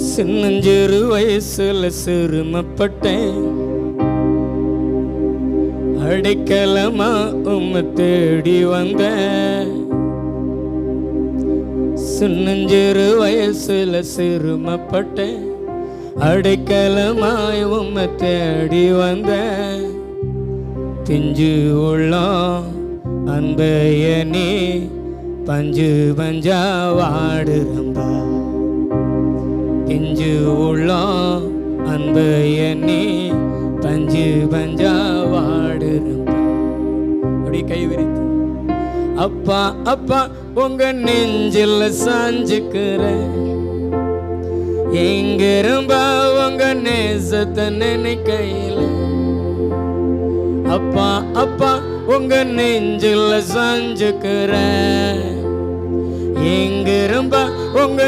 சின்னஞ்சிறு வயசுல சிறுமப்பட்டேன், அடைக்கலமா உம்மை தேடி வந்தேன். சின்னஞ்சிறு வயசுல சிறுமப்பட்டேன், அடைக்கலமாய் உம்மை தேடி வந்தேன். திஞ்சு உள்ளம் அன்பையனே பஞ்சு பஞ்சா வாடுறம்பா. பிஞ்சு உள்ளம் அன்பையனே பஞ்சு பஞ்சா வாடுறம்பா. அப்படி கை விரித்து அப்பா அப்பா உங்க நெஞ்சில் சாஞ்சுக்கிறேன். எங்கிரும்பா உங்க நேசத்தை நினைக்கையில. அப்பா அப்பா உங்க நெஞ்சில் சாஞ்சுக்கிறேன். எங்கிரும்பா உங்க